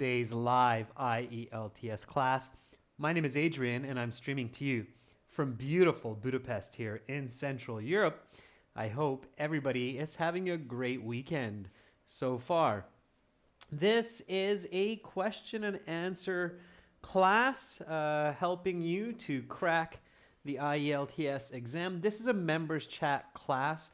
today's live IELTS class. My name is Adrian and I'm streaming to you from beautiful Budapest here in Central Europe. I hope everybody is having a great weekend so far. This is a question and answer class helping you to crack the IELTS exam. This is a members chat class.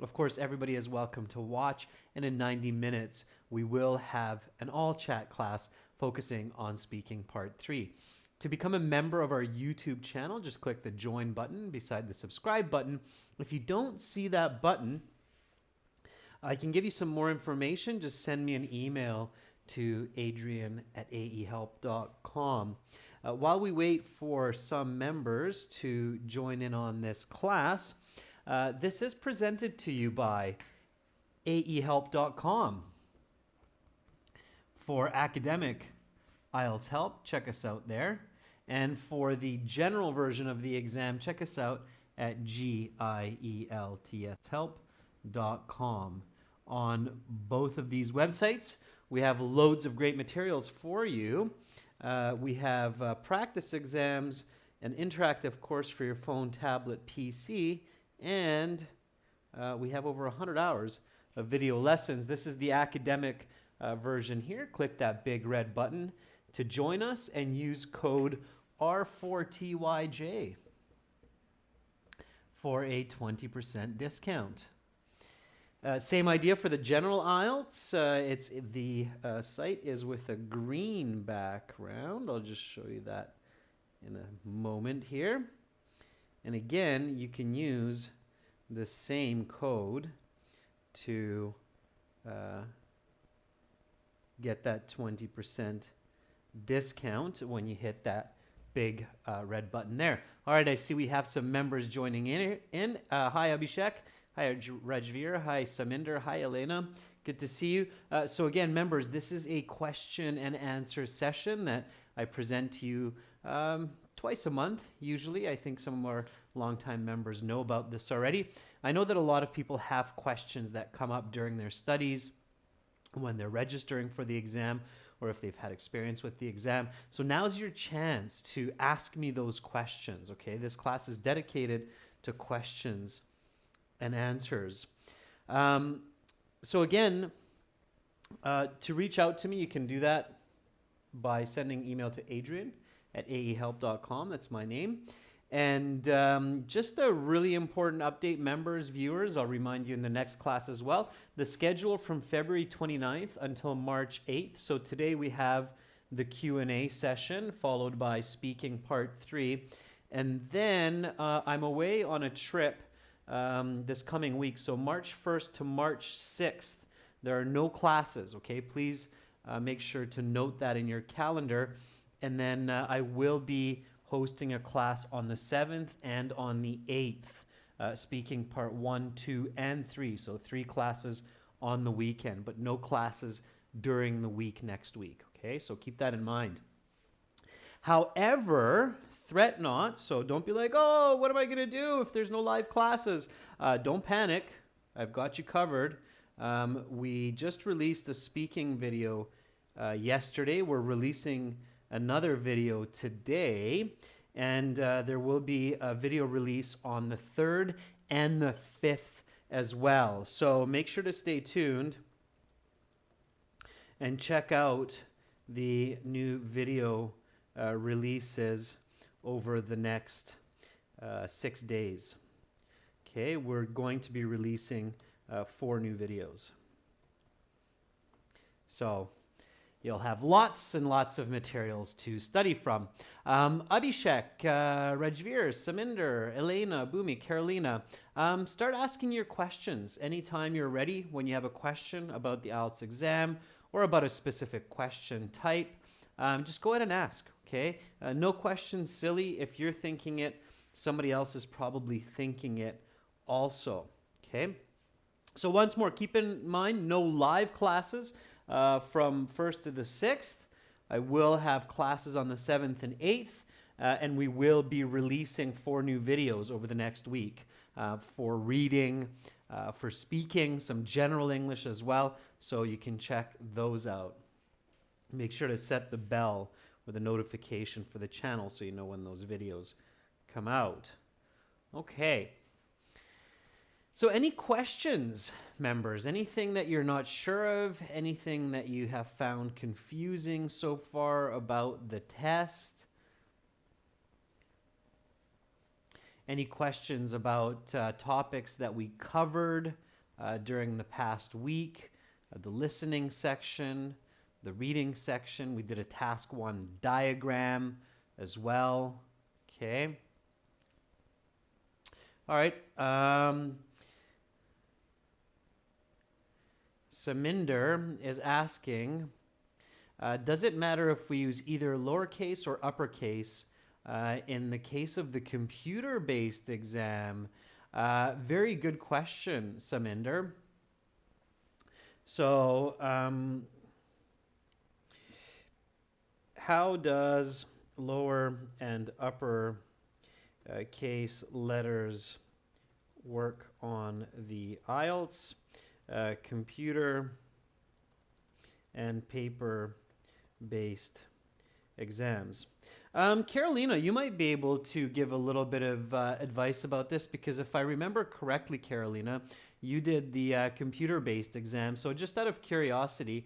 Of course, everybody is welcome to watch, and in 90 minutes, we will have an all chat class focusing on speaking part 3. To become a member of our YouTube channel, just click the join button beside the subscribe button. If you don't see that button, I can give you some more information. Just send me an email to adrian@aehelp.com. While we wait for some members to join in on this class, this is presented to you by aehelp.com. For academic IELTS help, check us out there. And for the general version of the exam, check us out at gieltshelp.com. On both of these websites, we have loads of great materials for you. We have practice exams, an interactive course for your phone, tablet, PC, and we have over 100 hours of video lessons. This is the academic version here. Click that big red button to join us and use code R4TYJ for a 20% discount. Same idea for the general IELTS. The site is with a green background. I'll just show you that in a moment here. And again, you can use the same code to get that 20% discount when you hit that big red button there. All right, I see we have some members joining in. Hi, Abhishek. Hi, Rajveer. Hi, Saminder. Hi, Elena. Good to see you. So again, members, this is a question and answer session that I present to you twice a month, usually. I think some of our longtime members know about this already. I know that a lot of people have questions that come up during their studies, when they're registering for the exam, or if they've had experience with the exam. So now's your chance to ask me those questions, okay? This class is dedicated to questions and answers. So again, to reach out to me, you can do that by sending email to adrian@aehelp.com. That's my name. And just a really important update, members, viewers, I'll remind you in the next class as well. The schedule from February 29th until March 8th. So today we have the Q&A session followed by speaking part 3. And then I'm away on a trip this coming week. So March 1st to March 6th, there are no classes, okay? Please make sure to note that in your calendar. And then I will be hosting a class on the 7th and on the 8th, speaking part 1, 2, and 3. So 3 classes on the weekend, but no classes during the week next week, okay? So keep that in mind. However, threat not, so don't be like, oh, what am I going to do if there's no live classes? Don't panic. I've got you covered. We just released a speaking video yesterday. We're releasing another video today, and there will be a video release on the 3rd and the 5th as well. So make sure to stay tuned and check out the new video releases over the next 6 days. Okay, we're going to be releasing 4 new videos. So you'll have lots and lots of materials to study from. Abhishek, Rajveer, Saminder, Elena, Bhumi, Carolina, start asking your questions anytime you're ready. When you have a question about the IELTS exam or about a specific question type, just go ahead and ask, okay? No questions silly. If you're thinking it, somebody else is probably thinking it also, okay? So once more, keep in mind, no live classes from 1st to the 6th. I will have classes on the 7th and 8th, and we will be releasing 4 new videos over the next week for reading, for speaking, some general English as well, so you can check those out. Make sure to set the bell or the notification for the channel so you know when those videos come out. Okay. So any questions, members? Anything that you're not sure of? Anything that you have found confusing so far about the test? Any questions about topics that we covered during the past week? The listening section, the reading section. We did a task 1 diagram as well. Okay. All right. Saminder is asking, does it matter if we use either lowercase or uppercase in the case of the computer-based exam? Very good question, Saminder. So, how does lower and upper case letters work on the IELTS? Computer and paper-based exams. Carolina, you might be able to give a little bit of advice about this, because if I remember correctly, Carolina, you did the computer-based exam. So just out of curiosity,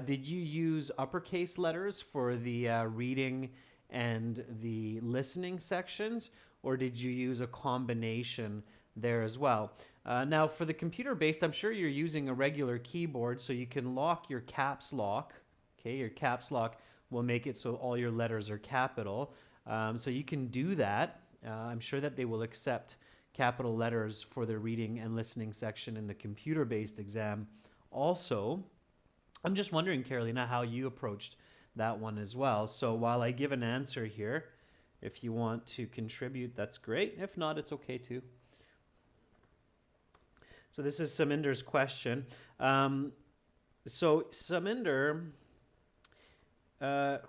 did you use uppercase letters for the reading and the listening sections, or did you use a combination there as well? Now, for the computer-based, I'm sure you're using a regular keyboard, so you can lock your caps lock. Okay, your caps lock will make it so all your letters are capital. So you can do that. I'm sure that they will accept capital letters for the reading and listening section in the computer-based exam also. I'm just wondering, Carolina, how you approached that one as well. So while I give an answer here, if you want to contribute, that's great. If not, it's okay too. So this is Saminder's question. So Saminder, let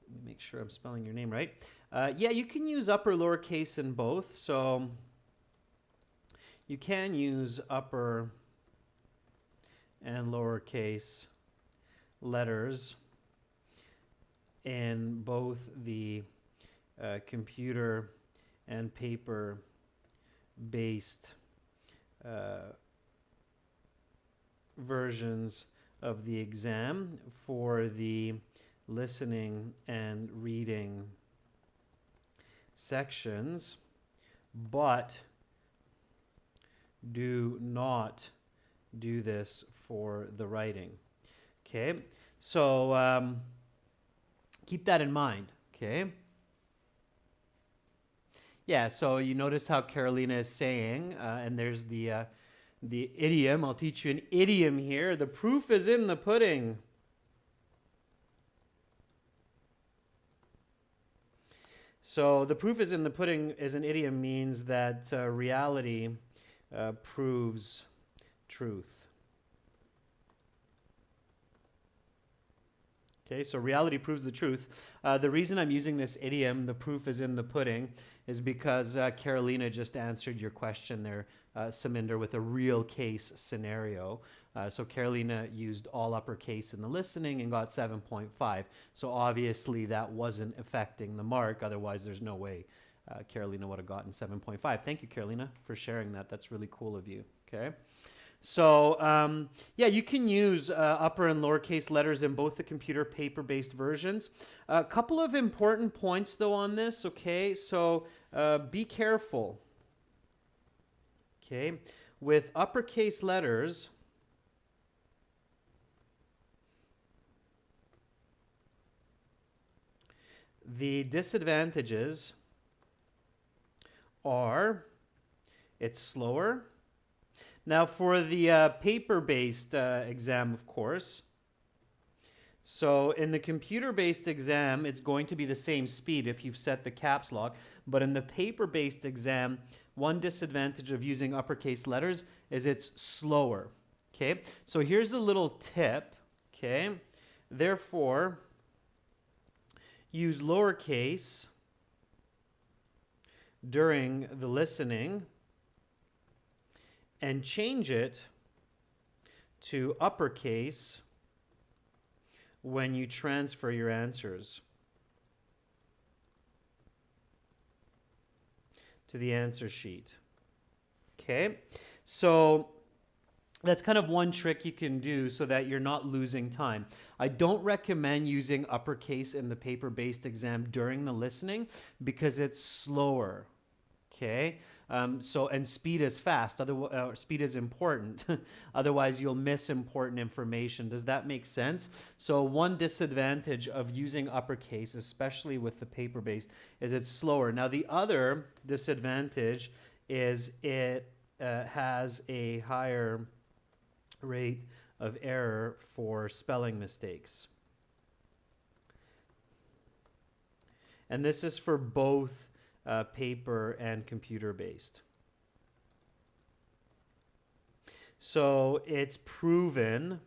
me make sure I'm spelling your name right. Yeah, you can use upper lowercase in both. So you can use upper and lowercase letters in both the computer and paper based versions of the exam for the listening and reading sections, but do not do this for the writing. Okay, so keep that in mind. Okay. Yeah, so you notice how Carolina is saying, and there's the idiom. I'll teach you an idiom here. The proof is in the pudding. So the proof is in the pudding is an idiom, means that reality proves truth. Okay, so reality proves the truth. The reason I'm using this idiom, the proof is in the pudding, is because Carolina just answered your question there, Saminder, with a real case scenario. So Carolina used all uppercase in the listening and got 7.5. So obviously that wasn't affecting the mark. Otherwise, there's no way Carolina would have gotten 7.5. Thank you, Carolina, for sharing that. That's really cool of you. Okay. So, yeah, you can use upper and lowercase letters in both the computer paper-based versions. A couple of important points, though, on this, okay? So, be careful, okay? With uppercase letters, the disadvantages are it's slower. Now for the paper-based exam, of course, so in the computer-based exam, it's going to be the same speed if you've set the caps lock, but in the paper-based exam, one disadvantage of using uppercase letters is it's slower, okay? So here's a little tip, okay? Therefore, use lowercase during the listening and change it to uppercase when you transfer your answers to the answer sheet. Okay, so that's kind of one trick you can do so that you're not losing time. I don't recommend using uppercase in the paper-based exam during the listening because it's slower. Okay, and speed is fast. Speed is important. Otherwise, you'll miss important information. Does that make sense? So one disadvantage of using uppercase, especially with the paper-based, is it's slower. Now, the other disadvantage is it has a higher rate of error for spelling mistakes. And this is for both paper and computer based. So it's proven,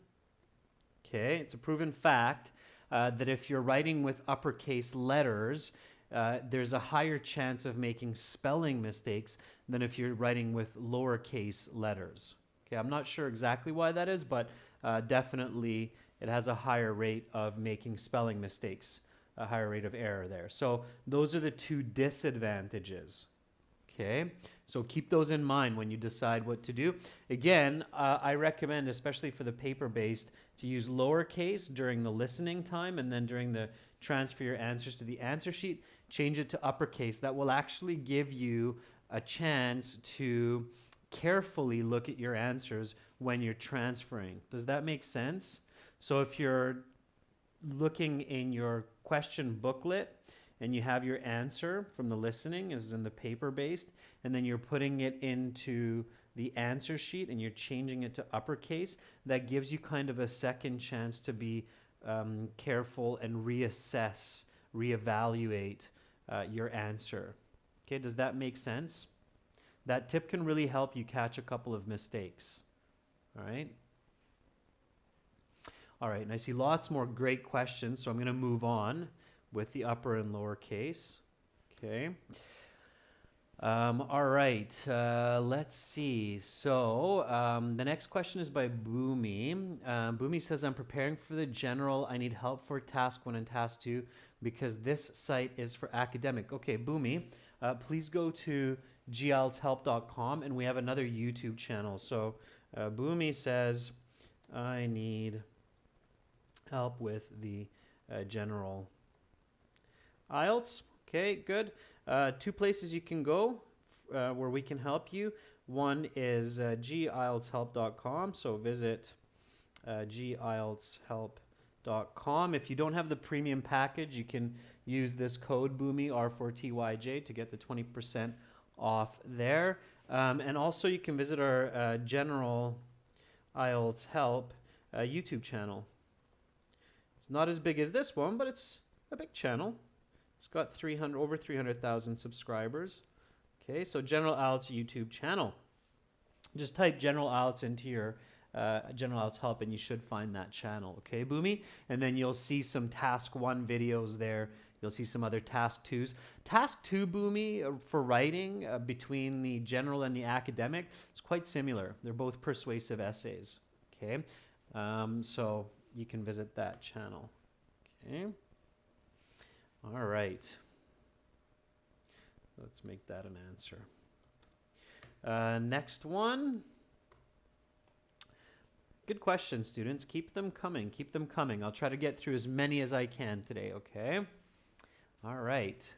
okay, it's a proven fact that if you're writing with uppercase letters, there's a higher chance of making spelling mistakes than if you're writing with lowercase letters. Okay, I'm not sure exactly why that is, but definitely it has a higher rate of making spelling mistakes, a higher rate of error there. So those are the two disadvantages. Okay, so keep those in mind when you decide what to do. Again, I recommend, especially for the paper-based, to use lowercase during the listening time, and then during the transfer your answers to the answer sheet, change it to uppercase. That will actually give you a chance to carefully look at your answers when you're transferring. Does that make sense? So if you're looking in your question booklet and you have your answer from the listening as in the paper-based, and then you're putting it into the answer sheet and you're changing it to uppercase, that gives you kind of a second chance to be careful and reassess, reevaluate your answer. Okay, does that make sense? That tip can really help you catch a couple of mistakes. All right. All right, and I see lots more great questions, so I'm going to move on with the upper and lower case. Okay. All right, let's see. So the next question is by Boomy. Boomy says, I'm preparing for the general. I need help for task 1 and task 2 because this site is for academic. Okay, Boomy, please go to gieltshelp.com, and we have another YouTube channel. So Boomy says, I need help with the general IELTS. Okay, good. 2 places you can go where we can help you. One is gieltshelp.com, so visit gieltshelp.com. If you don't have the premium package, you can use this code BOOMY, R4TYJ, to get the 20% off there. And also you can visit our General IELTS Help YouTube channel. It's not as big as this one, but it's a big channel. It's got over 300,000 subscribers. Okay, so General IELTS YouTube channel. Just type General IELTS into your General IELTS Help and you should find that channel. Okay, Boomy? And then you'll see some Task 1 videos there. You'll see some other Task 2s. Task 2, Boomy, for writing between the general and the academic, it's quite similar. They're both persuasive essays. Okay, so you can visit that channel. Okay. All right. Let's make that an answer. Next one. Good question, students. Keep them coming. Keep them coming. I'll try to get through as many as I can today, okay? All right.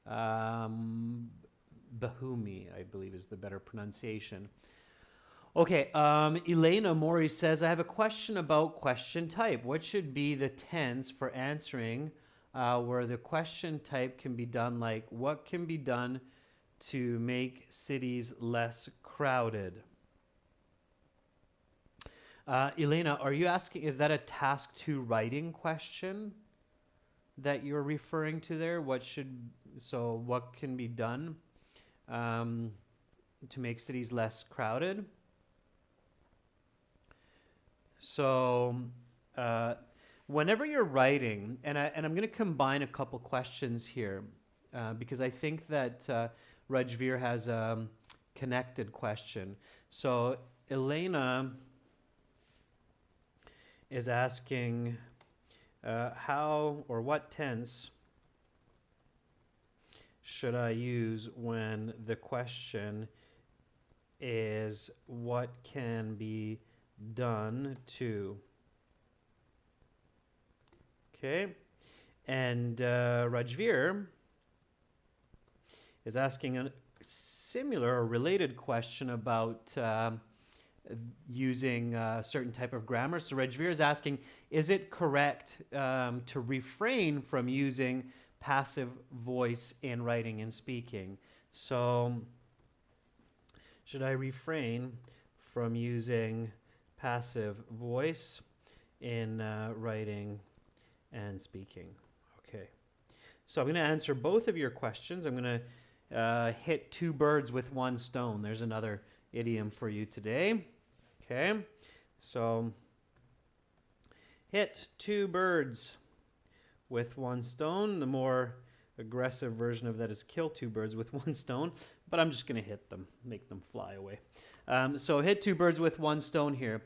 Bahumi, I believe is the better pronunciation. Okay, Elena Mori says, I have a question about question type. What should be the tense for answering where the question type can be done like, what can be done to make cities less crowded? Elena, are you asking, is that a task 2 writing question that you're referring to there? What can be done to make cities less crowded? So whenever you're writing, and I'm going to combine a couple questions here because I think that Rajveer has a connected question. So Elena is asking, how or what tense should I use when the question is what can be done to? Okay. And Rajveer is asking a similar or related question about using a certain type of grammar. So Rajveer is asking, is it correct to refrain from using passive voice in writing and speaking? So should I refrain from using passive voice in writing and speaking? Okay. So I'm going to answer both of your questions. I'm going to hit two birds with one stone. There's another idiom for you today. Okay. So hit two birds with one stone. The more aggressive version of that is kill two birds with one stone, but I'm just going to hit them, make them fly away. So hit two birds with one stone here.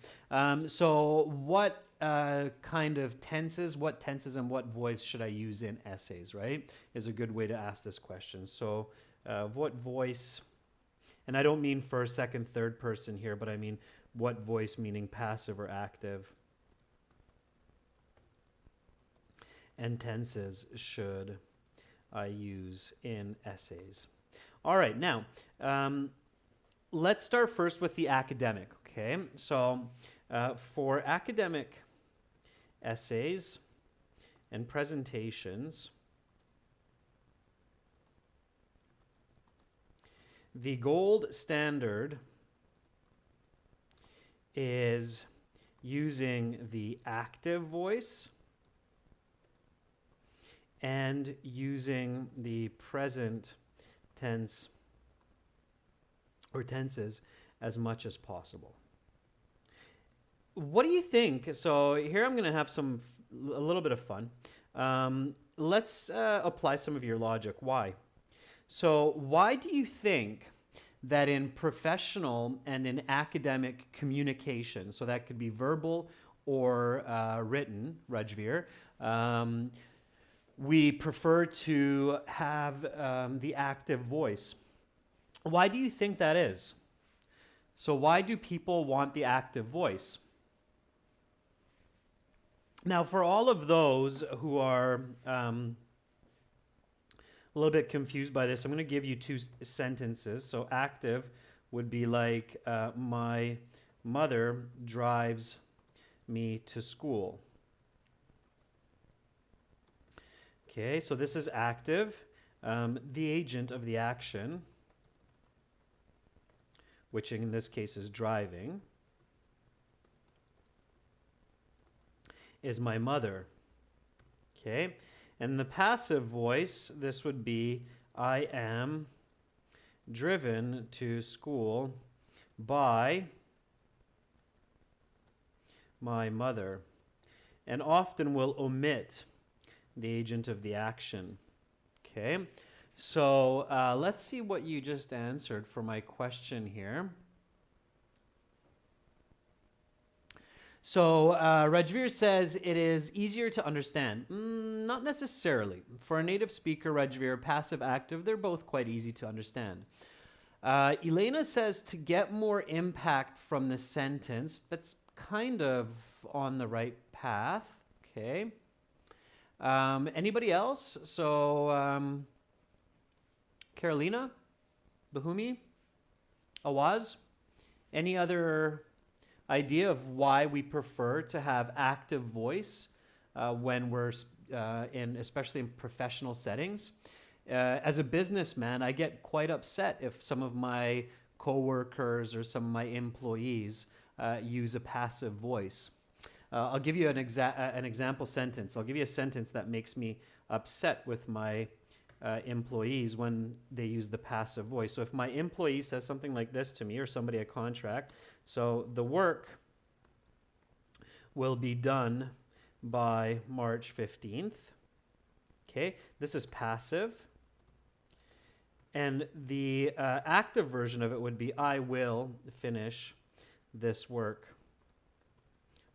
So what kind of tenses, what tenses and what voice should I use in essays, right? Is a good way to ask this question. So what voice, and I don't mean first, second, third person here, but I mean what voice meaning passive or active, and tenses should I use in essays? All right, now let's start first with the academic, okay? So for academic essays and presentations, the gold standard is using the active voice and using the present tense or tenses as much as possible. What do you think? So here I'm going to have a little bit of fun. Let's apply some of your logic. Why? So why do you think that in professional and in academic communication, so that could be verbal or written, Rajveer, we prefer to have the active voice? Why do you think that is? So why do people want the active voice? Now, for all of those who are a little bit confused by this, I'm going to give you two sentences. So active would be like, my mother drives me to school. Okay, so this is active. The agent of the action, which in this case is driving, is my mother. Okay, and the passive voice, this would be, I am driven to school by my mother, and often will omit the agent of the action. Okay, so let's see what you just answered for my question here. So Rajveer says it is easier to understand. Not necessarily. For a native speaker, Rajveer, passive, active, they're both quite easy to understand. Elena says to get more impact from the sentence. That's kind of on the right path. Okay. Anybody else? So Carolina, Bahumi, Awaz, any other idea of why we prefer to have active voice when we're especially in professional settings? As a businessman, I get quite upset if some of my coworkers or some of my employees use a passive voice. I'll give you an example sentence. I'll give you a sentence that makes me upset with my employees when they use the passive voice. So if my employee says something like this to me or somebody I contract, so the work will be done by March 15th. Okay, this is passive. And the active version of it would be, I will finish this work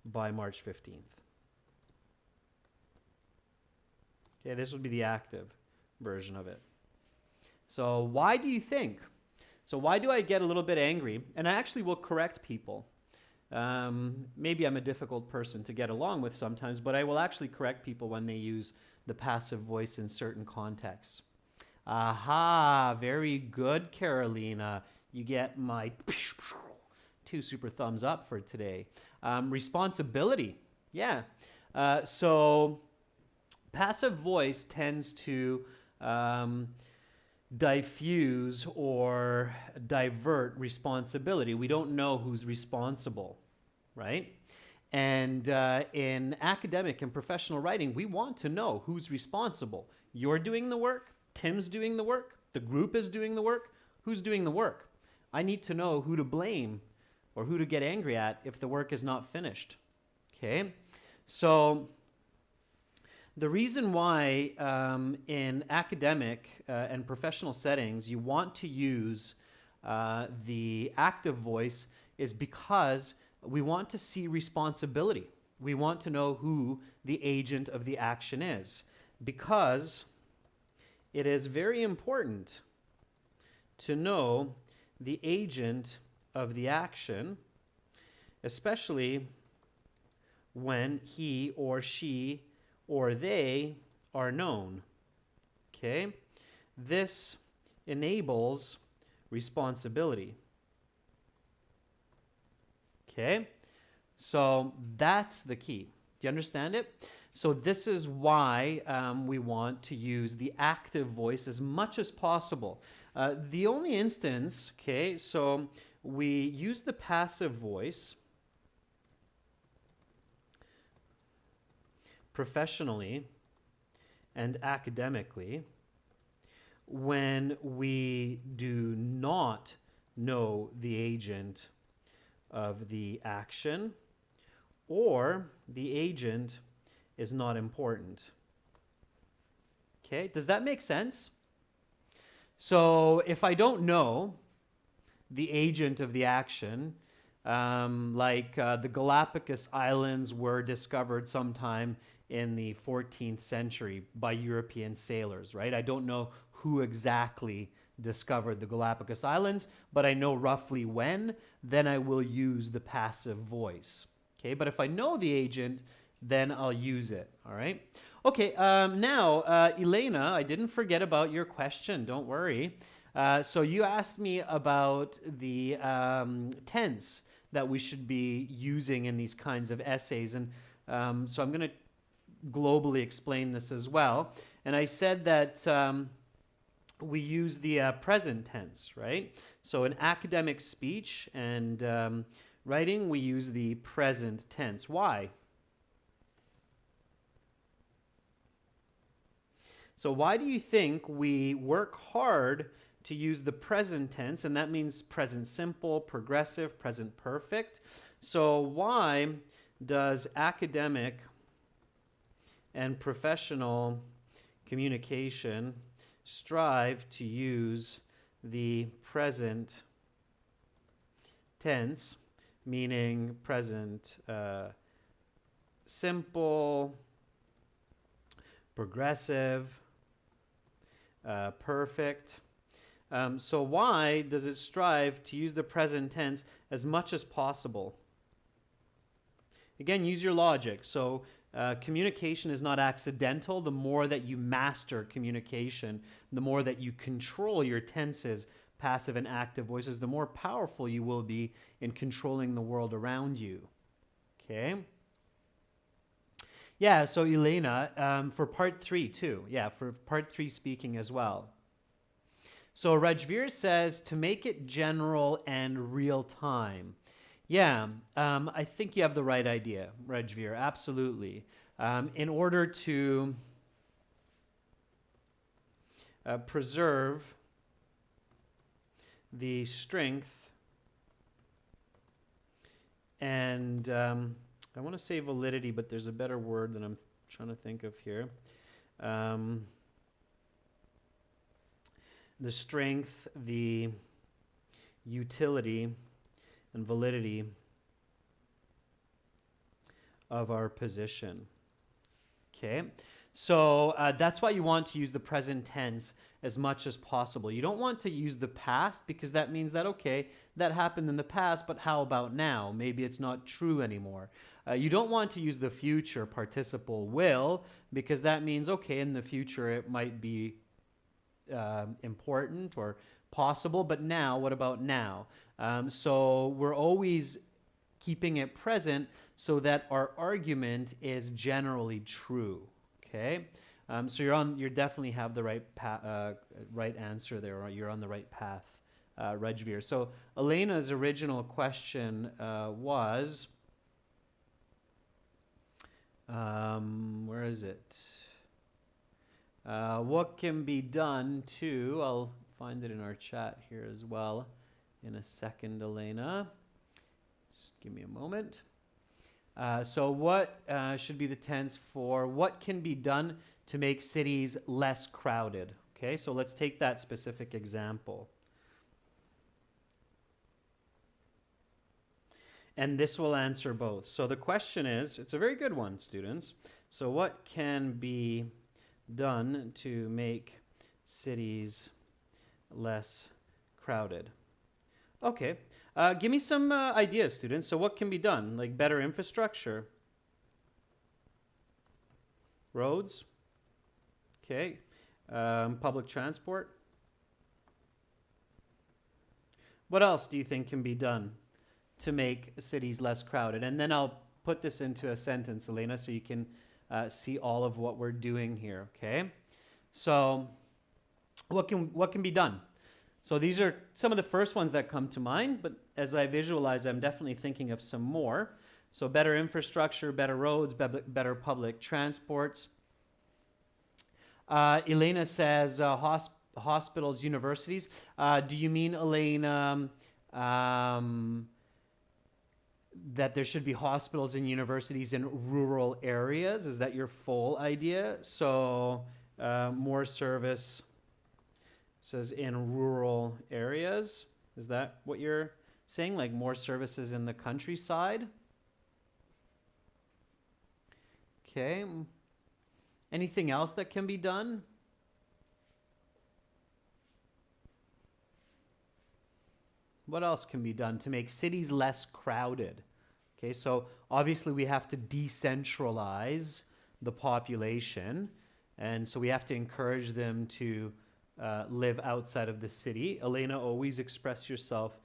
by March 15th. Okay, this would be the active version of it. So why do you think? So why do I get a little bit angry? And I actually will correct people. Maybe I'm a difficult person to get along with sometimes, but I will actually correct people when they use the passive voice in certain contexts. Aha, very good, Carolina. You get my 2 super thumbs up for today. Responsibility. Yeah. So passive voice tends to diffuse or divert responsibility. We don't know who's responsible, right? And in academic and professional writing, we want to know who's responsible. You're doing the work, Tim's doing the work, the group is doing the work. Who's doing the work? I need to know who to blame or who to get angry at if the work is not finished. Okay? So the reason why in academic and professional settings you want to use the active voice is because we want to see responsibility. We want to know who the agent of the action is, because it is very important to know the agent of the action, especially when he or she or they are known. Okay? This enables responsibility. Okay? So that's the key. Do you understand it? So this is why we want to use the active voice as much as possible. The only instance, okay, so we use the passive voice professionally and academically when we do not know the agent of the action, or the agent is not important. Okay, does that make sense? So if I don't know the agent of the action, the Galapagos Islands were discovered sometime in the 14th century by European sailors, right? I don't know who exactly discovered the Galapagos Islands, but I know roughly when. Then I will use the passive voice. Okay, but if I know the agent, then I'll use it, all right? Okay, now, Elena, I didn't forget about your question, don't worry. So you asked me about the tense that we should be using in these kinds of essays, and so I'm going to globally explain this as well. And I said that we use the present tense, right? So in academic speech and writing, we use the present tense. Why? So why do you think we work hard to use the present tense? And that means present simple, progressive, present perfect. So why does academic and professional communication strive to use the present tense, meaning present simple, progressive, perfect? So why does it strive to use the present tense as much as possible? Again, use your logic. So communication is not accidental. The more that you master communication, the more that you control your tenses, passive and active voices, the more powerful you will be in controlling the world around you. Okay? Yeah, so Elena, for part 3 too. Yeah, for part 3 speaking as well. So Rajveer says to make it general and real time. Yeah, I think you have the right idea, Rajveer, absolutely. In order to preserve the strength and I want to say validity, but there's a better word that I'm trying to think of here. The strength, the utility, and validity of our position. Okay, So that's why you want to use the present tense as much as possible. You don't want to use the past because that means that, okay, that happened in the past, but how about now? Maybe it's not true anymore. You don't want to use the future participle will because that means, okay, in the future it might be important or possible, but now, what about now? So we're always keeping it present so that our argument is generally true. Okay, so you definitely have the right answer there, or you're on the right path, Rejveer. So Elena's original question was, where is it? What can be done to? I'll find it in our chat here as well in a second, Elena. Just give me a moment. So what should be the tense for what can be done to make cities less crowded? Okay, so let's take that specific example. And this will answer both. So the question is, it's a very good one, students. So what can be done to make cities less crowded? Okay. Give me some ideas, students. So what can be done? Like better infrastructure? Roads? Okay. Public transport? What else do you think can be done to make cities less crowded? And then I'll put this into a sentence, Elena, so you can see all of what we're doing here, okay? So what can be done? So these are some of the first ones that come to mind, but as I visualize, I'm definitely thinking of some more. So better infrastructure, better roads, better public transports. Elena says hospitals, universities. Do you mean, Elena, that there should be hospitals and universities in rural areas? Is that your full idea? So more service says in rural areas. Is that what you're saying? Like more services in the countryside? Okay. Anything else that can be done? What else can be done to make cities less crowded? Okay, so obviously we have to decentralize the population, and so we have to encourage them to live outside of the city. Elena, always express yourself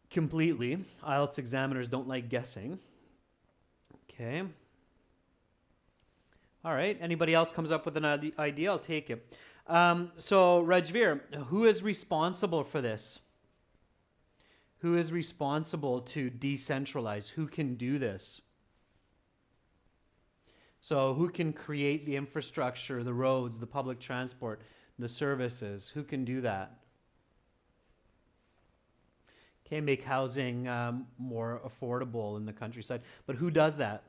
completely. IELTS examiners don't like guessing. Okay. All right. Anybody else comes up with an idea? I'll take it. So, Rajveer, who is responsible for this? Who is responsible to decentralize? Who can do this? So who can create the infrastructure, the roads, the public transport, the services? Who can do that? Okay, make housing more affordable in the countryside. But who does that?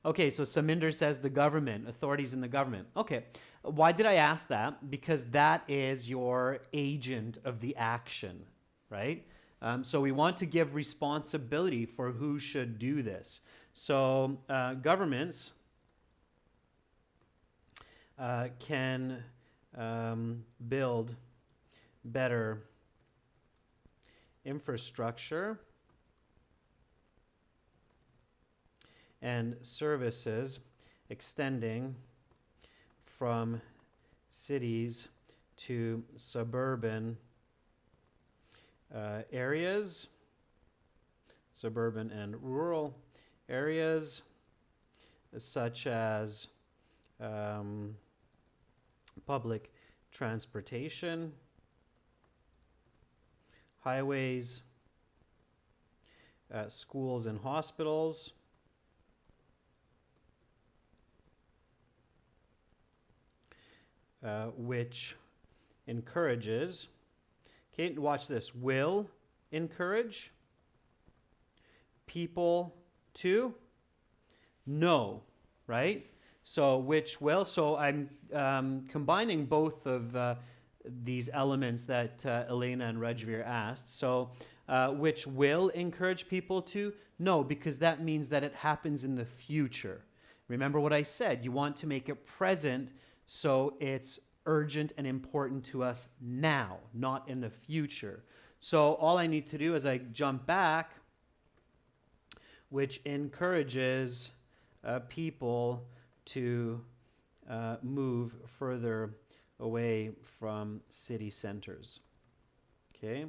Okay, so Saminder says the government, authorities in the government. Okay, why did I ask that? Because that is your agent of the action, right? So we want to give responsibility for who should do this. So governments can build better infrastructure and services extending from cities to suburban areas, suburban and rural areas, such as public transportation, highways, schools and hospitals, which encourages, okay, watch this, will encourage people to know, right? So which will, so I'm combining both of these elements that Elena and Rajveer asked. So which will encourage people to know, because that means that it happens in the future. Remember what I said. You want to make it present so it's urgent and important to us now, not in the future. So all I need to do is I jump back, which encourages people to move further away from city centers. Okay.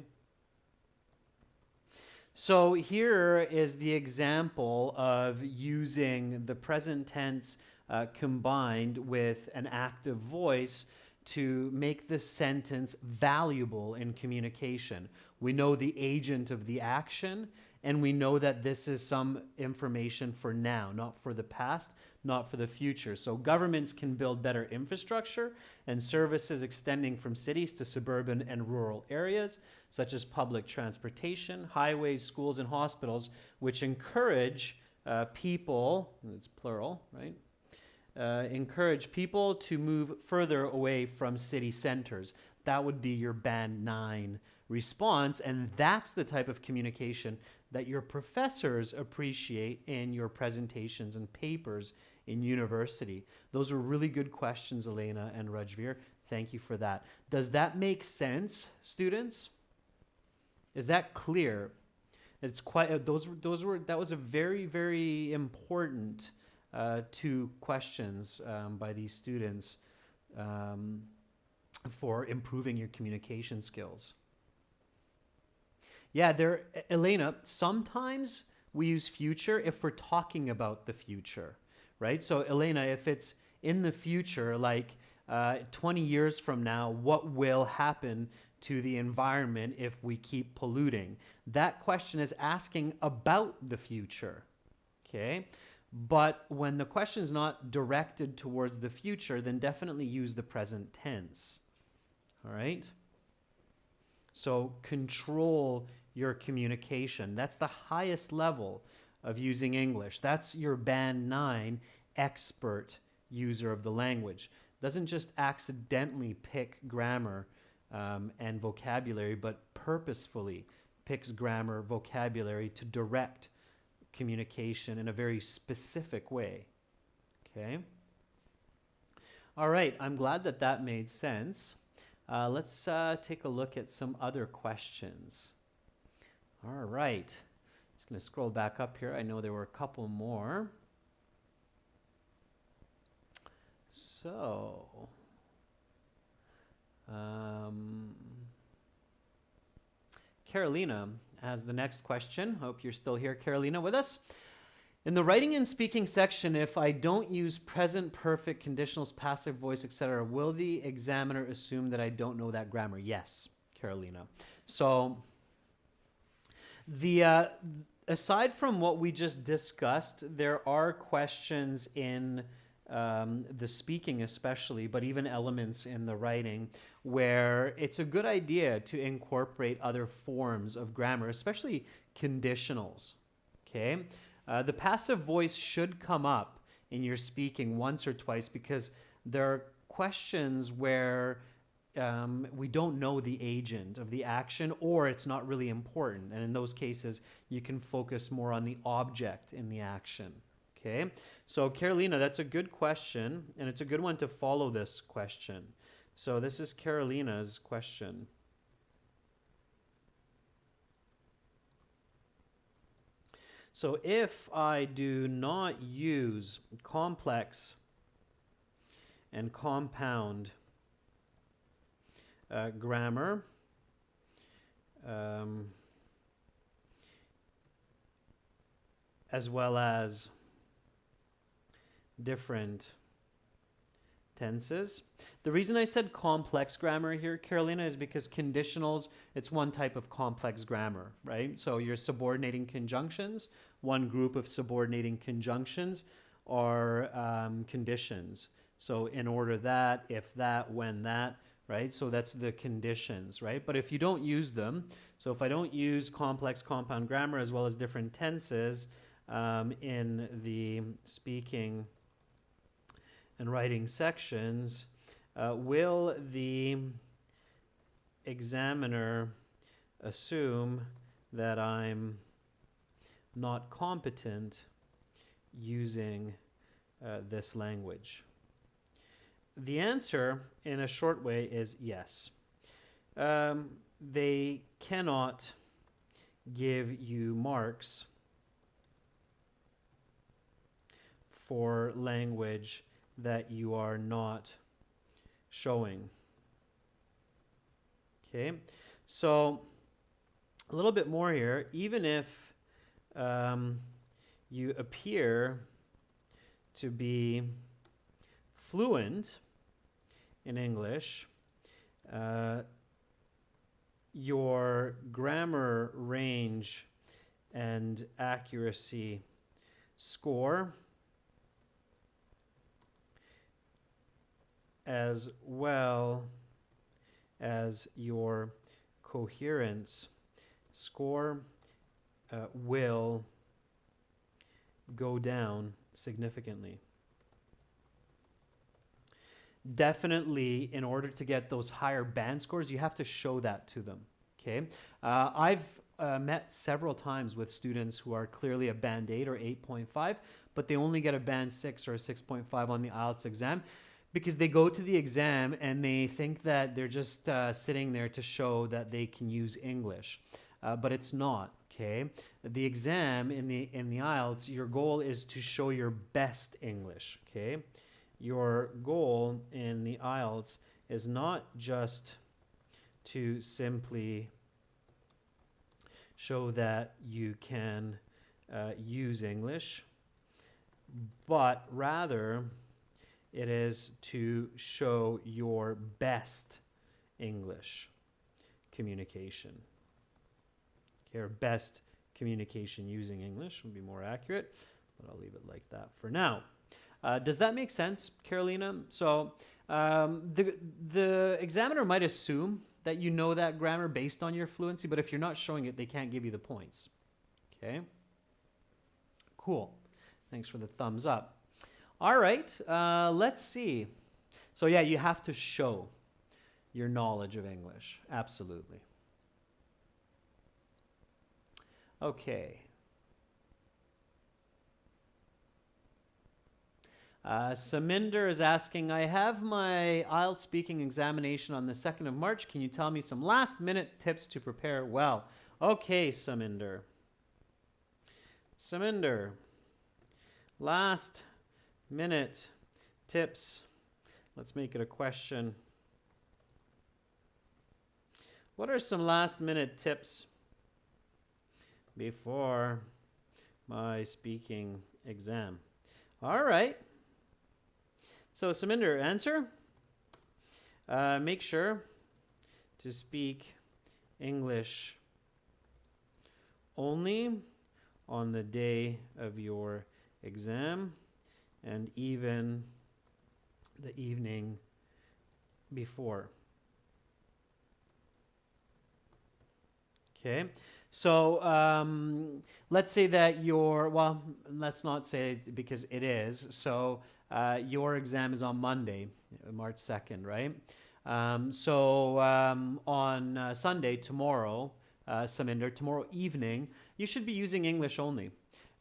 So here is the example of using the present tense combined with an active voice to make the sentence valuable in communication. We know the agent of the action, and we know that this is some information for now, not for the past, not for the future. So governments can build better infrastructure and services extending from cities to suburban and rural areas, such as public transportation, highways, schools, and hospitals, which encourage people, it's plural, right? Encourage people to move further away from city centers. That would be your band 9 response, and that's the type of communication that your professors appreciate in your presentations and papers in university. Those were really good questions, Elena and Rajveer. Thank you for that. Does that make sense, students? Is that clear? It's quite that was a very, very important 2 questions by these students for improving your communication skills. Yeah, Elena, sometimes we use future if we're talking about the future, right? So Elena, if it's in the future, like 20 years from now, what will happen to the environment if we keep polluting? That question is asking about the future, okay? But when the question is not directed towards the future, then definitely use the present tense, all right? So control your communication. That's the highest level of using English. That's your band 9 expert user of the language. Doesn't just accidentally pick grammar and vocabulary, but purposefully picks grammar, vocabulary to direct communication in a very specific way. Okay? All right, I'm glad that that made sense. Let's take a look at some other questions. All right. Just going to scroll back up here. I know there were a couple more. So, Carolina has the next question. Hope you're still here, Carolina, with us. In the writing and speaking section, if I don't use present perfect, conditionals, passive voice, etc., will the examiner assume that I don't know that grammar? Yes, Carolina. So aside from what we just discussed, there are questions in the speaking especially, but even elements in the writing, where it's a good idea to incorporate other forms of grammar, especially conditionals, okay? The passive voice should come up in your speaking once or twice because there are questions where we don't know the agent of the action or it's not really important. And in those cases, you can focus more on the object in the action. Okay, so Carolina, that's a good question, and it's a good one to follow this question. So this is Carolina's question. So if I do not use complex and compound grammar, as well as different tenses. The reason I said complex grammar here, Carolina, is because conditionals, it's one type of complex grammar, right? So your subordinating conjunctions, one group of subordinating conjunctions are conditions. So in order that, if that, when that, right? So that's the conditions, right? But if you don't use them, so if I don't use complex compound grammar as well as different tenses in the speaking and writing sections, will the examiner assume that I'm not competent using this language? The answer, in a short way, is yes. They cannot give you marks for language that you are not showing. Okay, so a little bit more here. Even if you appear to be fluent in English, your grammar range and accuracy score, as well as your coherence score, will go down significantly. Definitely, in order to get those higher band scores, you have to show that to them. Okay, I've met several times with students who are clearly a band 8 or 8.5, but they only get a band 6 or a 6.5 on the IELTS exam, because they go to the exam and they think that they're just sitting there to show that they can use English, but it's not. Okay, the exam in the IELTS, your goal is to show your best English. Okay, your goal in the IELTS is not just to simply show that you can use English, but rather it is to show your best English communication. Okay, or best communication using English would be more accurate, but I'll leave it like that for now. Does that make sense, Carolina? So the examiner might assume that you know that grammar based on your fluency, but if you're not showing it, they can't give you the points. Okay? Cool. Thanks for the thumbs up. All right, let's see. So yeah, you have to show your knowledge of English. Absolutely. Okay. Saminder is asking, I have my IELTS speaking examination on the 2nd of March. Can you tell me some last-minute tips to prepare well? Okay, Saminder. Saminder, last-minute tips. Let's make it a question. What are some last-minute tips before my speaking exam? All right. So, Saminder, answer. Make sure to speak English only on the day of your exam and even the evening before. Okay. So let's say that well, let's not say it because it is. So your exam is on Monday, March 2nd, right? On Sunday, tomorrow, Saminder, tomorrow evening, you should be using English only.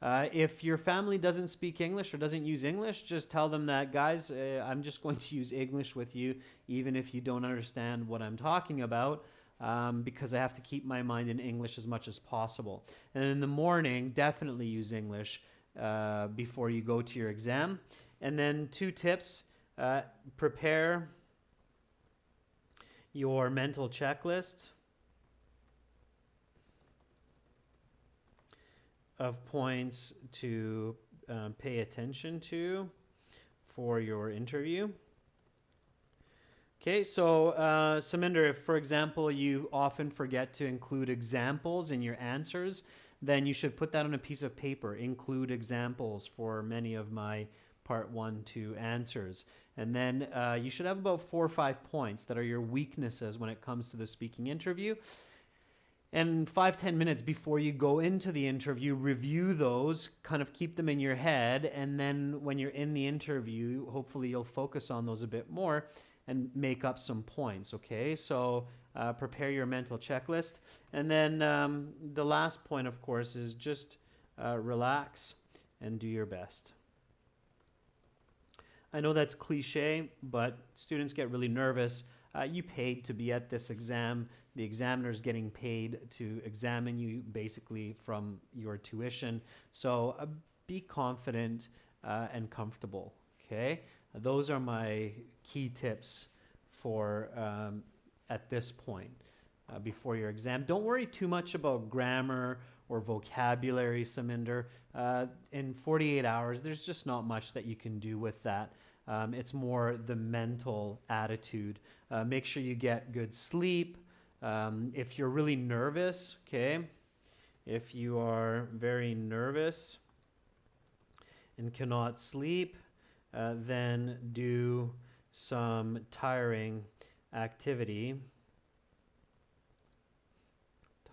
If your family doesn't speak English or doesn't use English, just tell them that, guys, I'm just going to use English with you, even if you don't understand what I'm talking about. Because I have to keep my mind in English as much as possible. And in the morning, definitely use English before you go to your exam. And then 2 tips, prepare your mental checklist of points to pay attention to for your interview. Okay, so Saminder, if, for example, you often forget to include examples in your answers, then you should put that on a piece of paper. Include examples for many of my part 1, 2 answers. And then you should have about 4 or 5 points that are your weaknesses when it comes to the speaking interview. And 5-10 minutes before you go into the interview, review those, kind of keep them in your head, and then when you're in the interview, hopefully you'll focus on those a bit more and make up some points, okay? So prepare your mental checklist. And then the last point, of course, is just relax and do your best. I know that's cliche, but students get really nervous. You paid to be at this exam. The examiner's getting paid to examine you basically from your tuition. So be confident and comfortable, okay? Those are my key tips for at this point before your exam. Don't worry too much about grammar or vocabulary, Saminder. In 48 hours, there's just not much that you can do with that. It's more the mental attitude. Make sure you get good sleep. If you're really nervous, okay, if you are very nervous and cannot sleep, then do some tiring activity.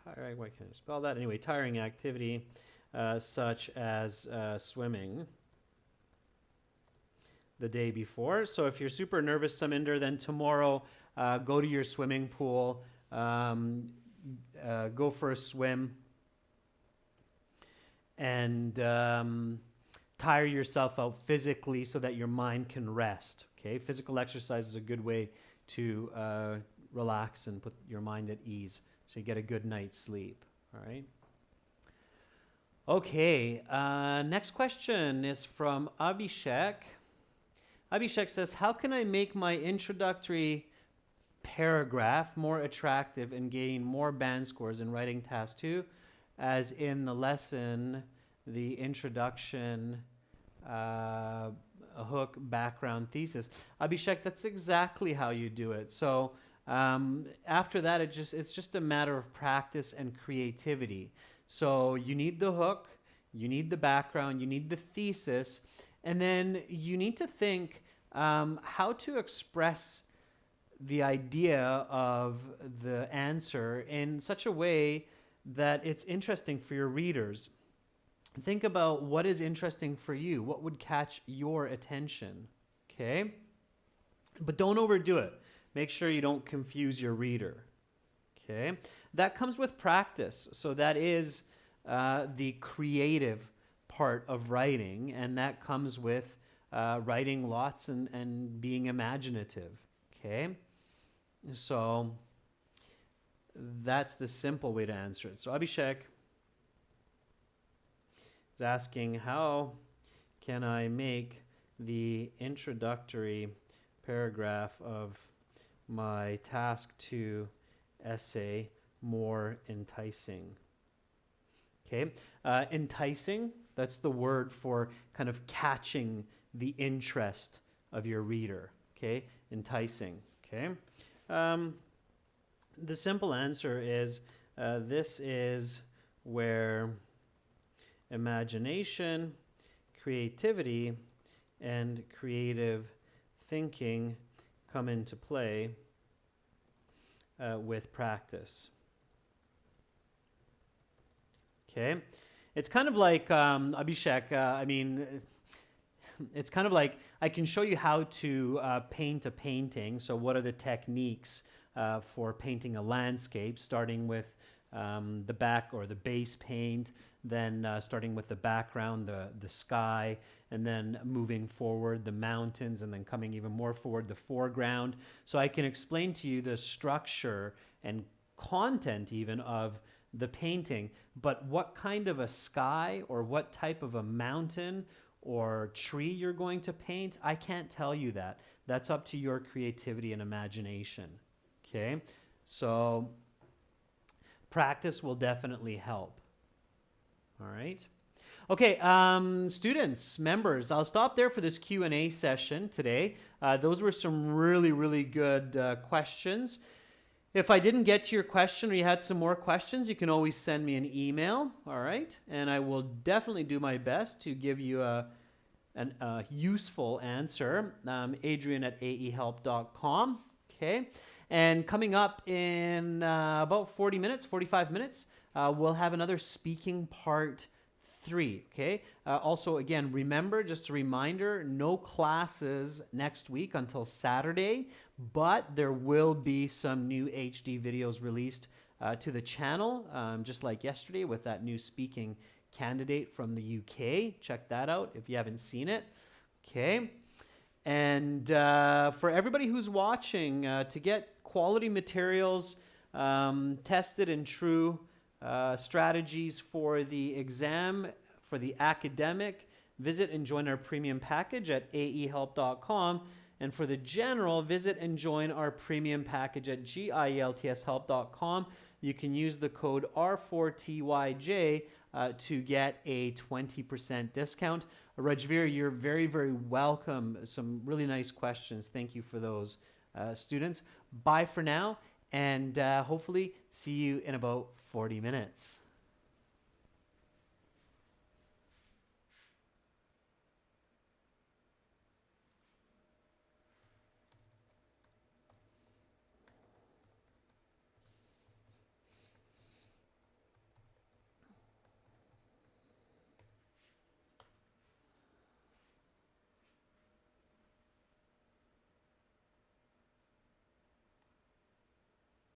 Why can't I spell that? Anyway, tiring activity such as swimming the day before. So if you're super nervous, Saminder, then tomorrow go to your swimming pool, go for a swim, and tire yourself out physically so that your mind can rest. Okay, physical exercise is a good way to relax and put your mind at ease, so you get a good night's sleep. All right. Okay, next question is from Abhishek. Abhishek says, how can I make my introductory paragraph more attractive and gain more band scores in writing task 2, as in the lesson, the introduction, a hook, background, thesis? Abhishek, that's exactly how you do it. So after that, it's just a matter of practice and creativity. So you need the hook, you need the background, you need the thesis, and then you need to think how to express the idea of the answer in such a way that it's interesting for your readers. Think about what is interesting for you, what would catch your attention, okay? But don't overdo it. Make sure you don't confuse your reader, okay? That comes with practice. So that is the creative part of writing, and that comes with writing lots and being imaginative, okay? So that's the simple way to answer it. So Abhishek is asking, how can I make the introductory paragraph of my task 2 essay more enticing? Okay, enticing, that's the word for kind of catching the interest of your reader, okay? Enticing, okay? The simple answer is this is where imagination, creativity, and creative thinking come into play with practice. Okay, it's kind of like Abhishek. It's kind of like I can show you how to paint a painting. So, what are the techniques for painting a landscape? Starting with the back or the base paint, then starting with the background, the sky, and then moving forward the mountains, and then coming even more forward the foreground. So I can explain to you the structure and content even of the painting, but what kind of a sky or what type of a mountain or tree you're going to paint, I can't tell you that. That's up to your creativity and imagination. Okay, so practice will definitely help. All right. Okay, students, members, I'll stop there for this Q&A session today. Those were some really, really good questions. If I didn't get to your question or you had some more questions, you can always send me an email, all right? And I will definitely do my best to give you a useful answer. Adrian@aehelp.com, okay? And coming up in about 45 minutes, we'll have another speaking part 3, okay? Also, again, remember, just a reminder, no classes next week until Saturday, but there will be some new HD videos released to the channel, just like yesterday with that new speaking candidate from the UK. Check that out if you haven't seen it, okay? And for everybody who's watching, to get quality materials, tested and true strategies for the exam, for the academic, visit and join our premium package at aehelp.com. And for the general, visit and join our premium package at gieltshelp.com. You can use the code R4TYJ to get a 20% discount. Rajveer, you're very, very welcome. Some really nice questions. Thank you for those, students. Bye for now, and hopefully see you in about 40 minutes.